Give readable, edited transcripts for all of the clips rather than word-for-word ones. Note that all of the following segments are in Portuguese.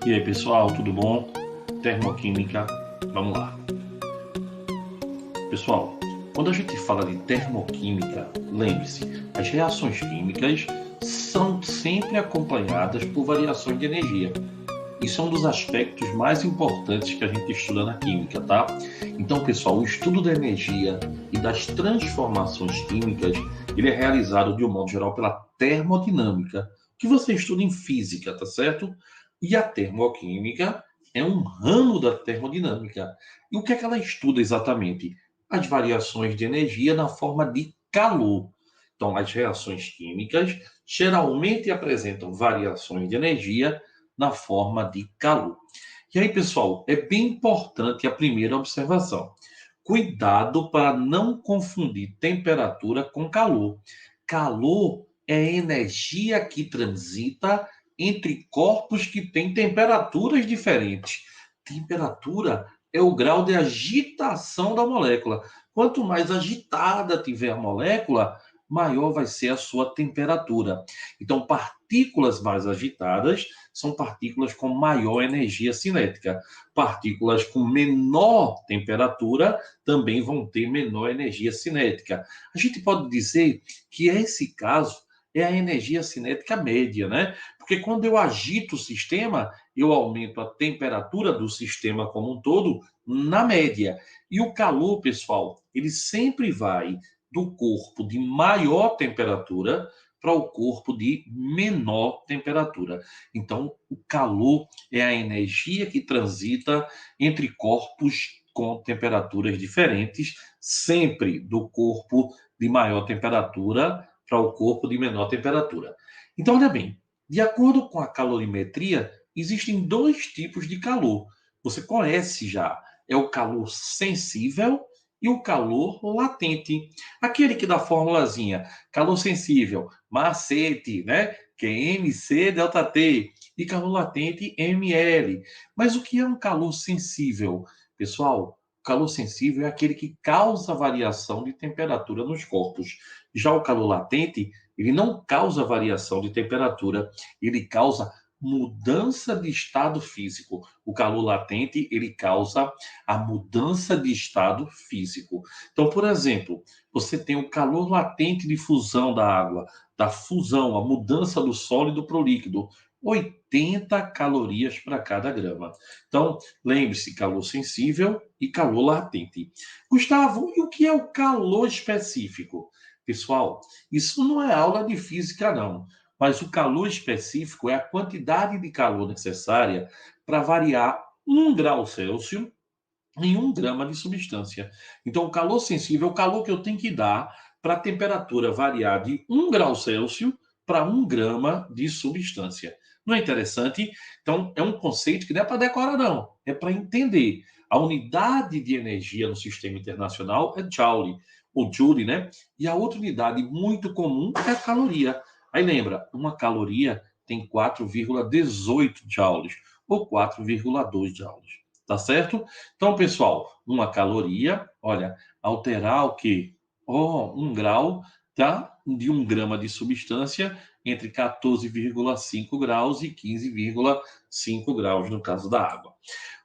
E aí, pessoal, tudo bom? Termoquímica, vamos lá. Pessoal, quando a gente fala de termoquímica, lembre-se, as reações químicas são sempre acompanhadas por variações de energia. Isso é um dos aspectos mais importantes que a gente estuda na química, tá? Então, pessoal, o estudo da energia e das transformações químicas, ele é realizado de um modo geral pela termodinâmica, que você estuda em física, tá certo? E a termoquímica é um ramo da termodinâmica. E o que é que ela estuda exatamente? As variações de energia na forma de calor. Então, as reações químicas geralmente apresentam variações de energia na forma de calor. E aí, pessoal, é bem importante a primeira observação. Cuidado para não confundir temperatura com calor. Calor é energia que transita entre corpos que têm temperaturas diferentes. Temperatura é o grau de agitação da molécula. Quanto mais agitada tiver a molécula, maior vai ser a sua temperatura. Então, partículas mais agitadas são partículas com maior energia cinética. Partículas com menor temperatura também vão ter menor energia cinética. A gente pode dizer que esse caso é a energia cinética média, né? Porque quando eu agito o sistema, eu aumento a temperatura do sistema como um todo na média. E o calor, pessoal, ele sempre vai do corpo de maior temperatura para o corpo de menor temperatura. Então, o calor é a energia que transita entre corpos com temperaturas diferentes, sempre do corpo de maior temperatura para o corpo de menor temperatura. Então, olha bem, de acordo com a calorimetria, existem dois tipos de calor. Você conhece já, é o calor sensível e o calor latente. Aquele que dá a formulazinha, calor sensível, macete, né? Que é MC delta T, e calor latente ml. Mas o que é um calor sensível? Pessoal, o calor sensível é aquele que causa variação de temperatura nos corpos. Já o calor latente, ele não causa variação de temperatura, ele causa mudança de estado físico. O calor latente, ele causa a mudança de estado físico. Então, por exemplo, você tem o calor latente de fusão da água, da fusão, a mudança do sólido para o líquido. 80 calorias para cada grama. Então, lembre-se, calor sensível e calor latente. Gustavo, e o que é o calor específico? Pessoal, isso não é aula de física, não. Mas o calor específico é a quantidade de calor necessária para variar 1 grau Celsius em 1 grama de substância. Então, o calor sensível é o calor que eu tenho que dar para a temperatura variar de 1 grau Celsius para 1 grama de substância. Não é interessante? Então, é um conceito que não é para decorar, não. É para entender. A unidade de energia no sistema internacional é Joule, ou Joule, né? E a outra unidade muito comum é a caloria. Aí lembra, uma caloria tem 4,18 joules, ou 4,2 joules. Tá certo? Então, pessoal, uma caloria, olha, alterar o quê? 1 grau, tá? De 1 grama de substância entre 14,5 graus e 15,5 graus, no caso da água.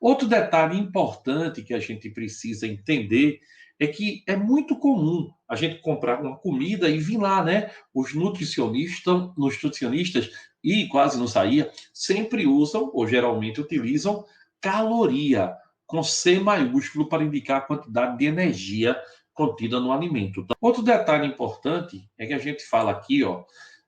Outro detalhe importante que a gente precisa entender é que é muito comum a gente comprar uma comida e vir lá, né? Os nutricionistas, e quase não saía, sempre usam, ou geralmente utilizam, caloria, com C maiúsculo, para indicar a quantidade de energia contida no alimento. Tá? Outro detalhe importante é que a gente fala aqui, ó,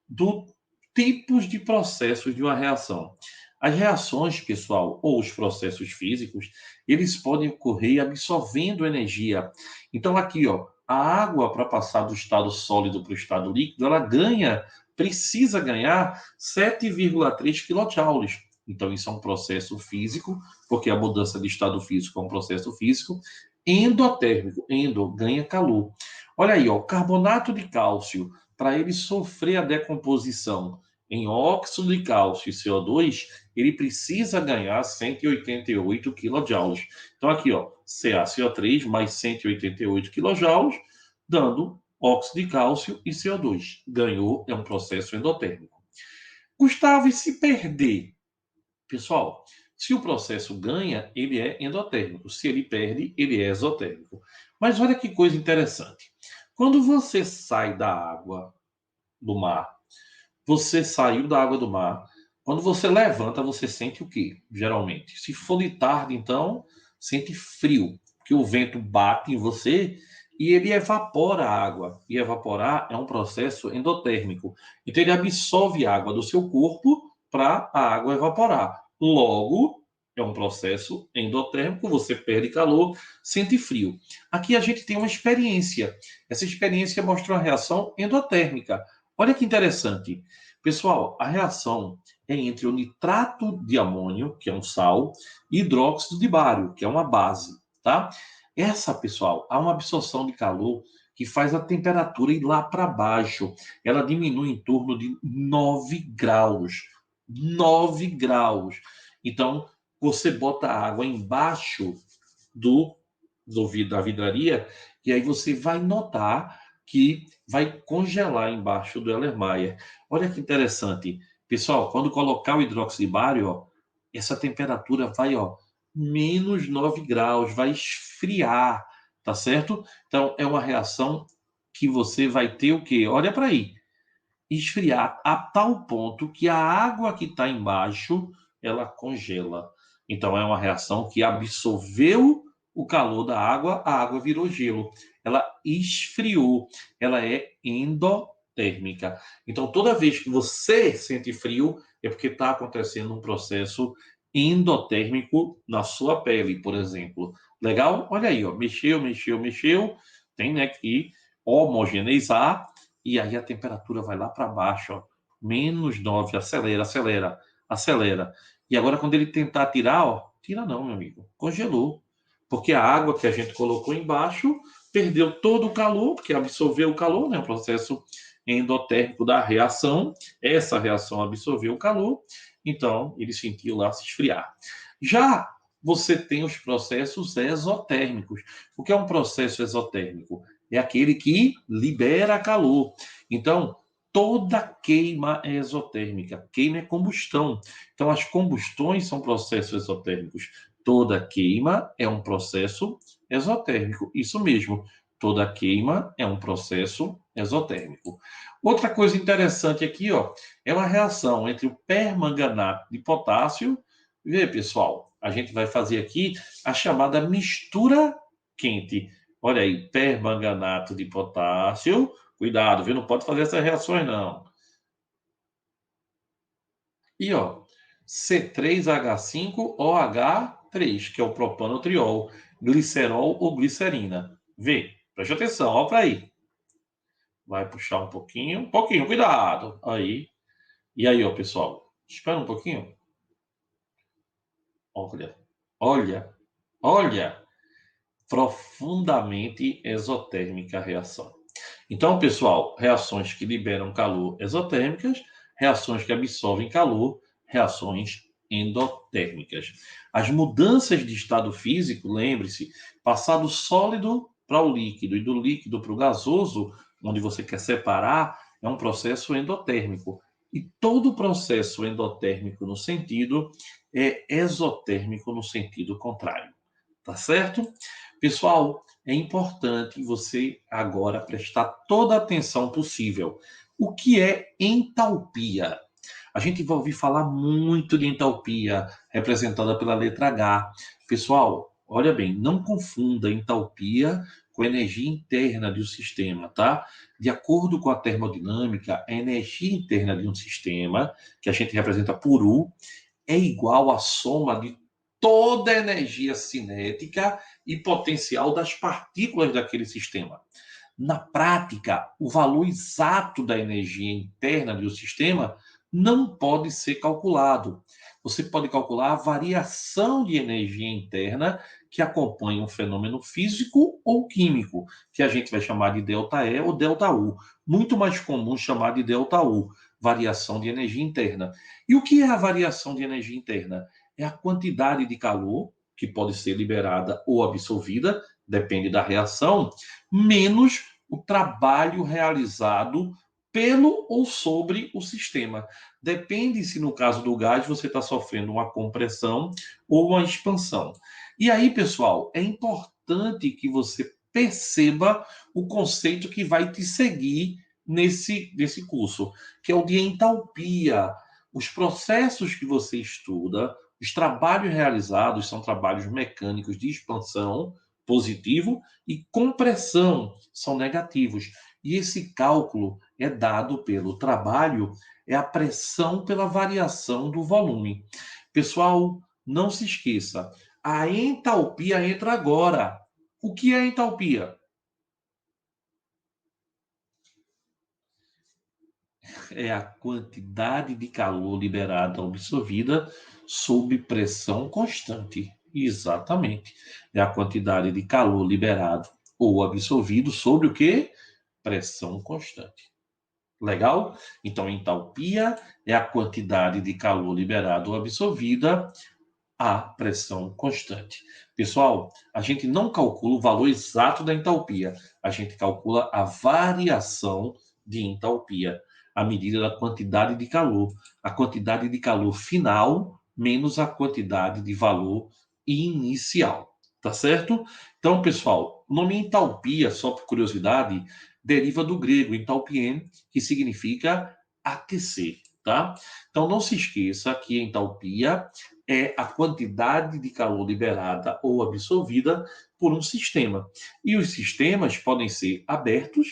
do tipos de processos de uma reação. As reações, pessoal, ou os processos físicos, eles podem ocorrer absorvendo energia. Então, aqui, ó, a água, para passar do estado sólido para o estado líquido, ela precisa ganhar 7,3 kilojoules. Então, isso é um processo físico, porque a mudança de estado físico é um processo físico endotérmico. Endo ganha calor. Olha aí, ó, carbonato de cálcio, para ele sofrer a decomposição em óxido de cálcio e CO2, ele precisa ganhar 188 kJ. Então, aqui, ó, CaCO3 mais 188 kJ, dando óxido de cálcio e CO2. Ganhou, é um processo endotérmico. Gustavo, e se perder? Pessoal, se o processo ganha, ele é endotérmico. Se ele perde, ele é exotérmico. Mas olha que coisa interessante. Quando você sai da água do mar, você saiu da água do mar. Quando você levanta, você sente o quê? Geralmente. Se for de tarde, então, sente frio, porque o vento bate em você e ele evapora a água. E evaporar é um processo endotérmico. Então, ele absorve a água do seu corpo para a água evaporar. Logo, é um processo endotérmico, você perde calor, sente frio. Aqui a gente tem uma experiência. Essa experiência mostra uma reação endotérmica. Olha que interessante. Pessoal, a reação é entre o nitrato de amônio, que é um sal, e hidróxido de bário, que é uma base, tá? Essa, pessoal, há uma absorção de calor que faz a temperatura ir lá para baixo. Ela diminui em torno de 9 graus. 9 graus. Então, você bota a água embaixo do, da vidraria e aí você vai notar que vai congelar embaixo do Erlenmeyer. Olha que interessante. Pessoal, quando colocar o hidróxido de bário, ó, essa temperatura vai, ó, menos 9 graus, vai esfriar, tá certo? Então, é uma reação que você vai ter o quê? Olha para aí. Esfriar a tal ponto que a água que está embaixo, ela congela. Então, é uma reação que absorveu o calor da água, a água virou gelo. Ela esfriou, ela é endotérmica. Então, toda vez que você sente frio, é porque está acontecendo um processo endotérmico na sua pele, por exemplo. Legal? Olha aí, ó, mexeu, mexeu, mexeu. Tem, né, que homogeneizar e aí a temperatura vai lá para baixo, ó, menos 9, acelera, acelera, acelera. E agora, quando ele tentar tirar, ó, tira não, meu amigo, congelou. Porque a água que a gente colocou embaixo perdeu todo o calor, porque absorveu o calor, né? O processo endotérmico da reação. Essa reação absorveu o calor, então ele sentiu lá se esfriar. Já você tem os processos exotérmicos. O que é um processo exotérmico? É aquele que libera calor. Então, toda queima é exotérmica. Queima é combustão. Então, as combustões são processos exotérmicos. Toda queima é um processo exotérmico. Isso mesmo. Toda queima é um processo exotérmico. Outra coisa interessante aqui, ó, é uma reação entre o permanganato de potássio. Vê, pessoal, a gente vai fazer aqui a chamada mistura quente. Olha aí, permanganato de potássio. Cuidado, viu? Não pode fazer essas reações, não. E, ó, C3H5OH3, que é o propanotriol, glicerol ou glicerina. Vê, preste atenção, ó para aí. Vai puxar um pouquinho, cuidado. Aí. E aí, ó, pessoal, espera um pouquinho. Olha, olha, olha. Profundamente exotérmica a reação. Então, pessoal, reações que liberam calor exotérmicas, reações que absorvem calor, reações endotérmicas. As mudanças de estado físico, lembre-se, passar do sólido para o líquido e do líquido para o gasoso, onde você quer separar, é um processo endotérmico. E todo processo endotérmico no sentido é exotérmico no sentido contrário. Tá certo? Pessoal, é importante você agora prestar toda a atenção possível. O que é entalpia? A gente vai ouvir falar muito de entalpia, representada pela letra H. Pessoal, olha bem, não confunda entalpia com energia interna de um sistema, tá? De acordo com a termodinâmica, a energia interna de um sistema, que a gente representa por U, é igual à soma de toda a energia cinética e potencial das partículas daquele sistema. Na prática, o valor exato da energia interna de um sistema não pode ser calculado. Você pode calcular a variação de energia interna que acompanha um fenômeno físico ou químico, que a gente vai chamar de ΔE ou ΔU. Muito mais comum chamar de ΔU, variação de energia interna. E o que é a variação de energia interna? É a quantidade de calor que pode ser liberada ou absorvida, depende da reação, menos o trabalho realizado pelo ou sobre o sistema. Depende se no caso do gás você está sofrendo uma compressão ou uma expansão. E aí, pessoal, é importante que você perceba o conceito que vai te seguir nesse curso, que é o de entalpia. Os processos que você estuda, os trabalhos realizados são trabalhos mecânicos de expansão, positivo, e compressão, são negativos. E esse cálculo é dado pelo trabalho, é a pressão pela variação do volume. Pessoal, não se esqueça, a entalpia entra agora. O que é entalpia? É a quantidade de calor liberada ou absorvida sob pressão constante. Exatamente. É a quantidade de calor liberado ou absorvido sobre o quê? Pressão constante. Legal? Então, entalpia é a quantidade de calor liberado ou absorvida a pressão constante. Pessoal, a gente não calcula o valor exato da entalpia, a gente calcula a variação de entalpia, a medida da quantidade de calor, a quantidade de calor final menos a quantidade de valor inicial, tá certo? Então, pessoal, o nome entalpia, só por curiosidade, deriva do grego entalpien, que significa aquecer, tá? Então, não se esqueça que entalpia é a quantidade de calor liberada ou absorvida por um sistema. E os sistemas podem ser abertos,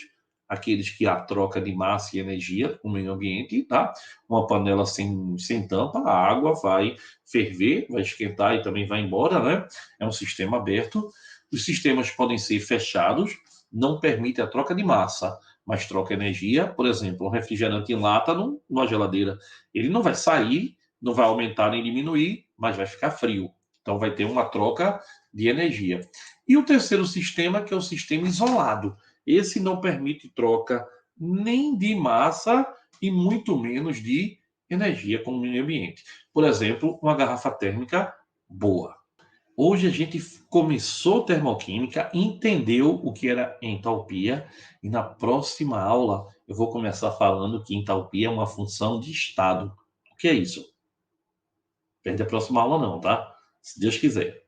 aqueles que há troca de massa e energia com o meio ambiente, tá? Uma panela sem tampa, a água vai ferver, vai esquentar e também vai embora, né? É um sistema aberto. Os sistemas podem ser fechados, não permite a troca de massa, mas troca energia. Por exemplo, um refrigerante em lata numa geladeira, ele não vai sair, não vai aumentar nem diminuir, mas vai ficar frio. Então vai ter uma troca de energia. E o terceiro sistema, que é o sistema isolado. Esse não permite troca nem de massa e muito menos de energia com o meio ambiente. Por exemplo, uma garrafa térmica boa. Hoje a gente começou termoquímica, entendeu o que era entalpia, e na próxima aula eu vou começar falando que entalpia é uma função de estado. O que é isso? Perde a próxima aula não, tá? Se Deus quiser.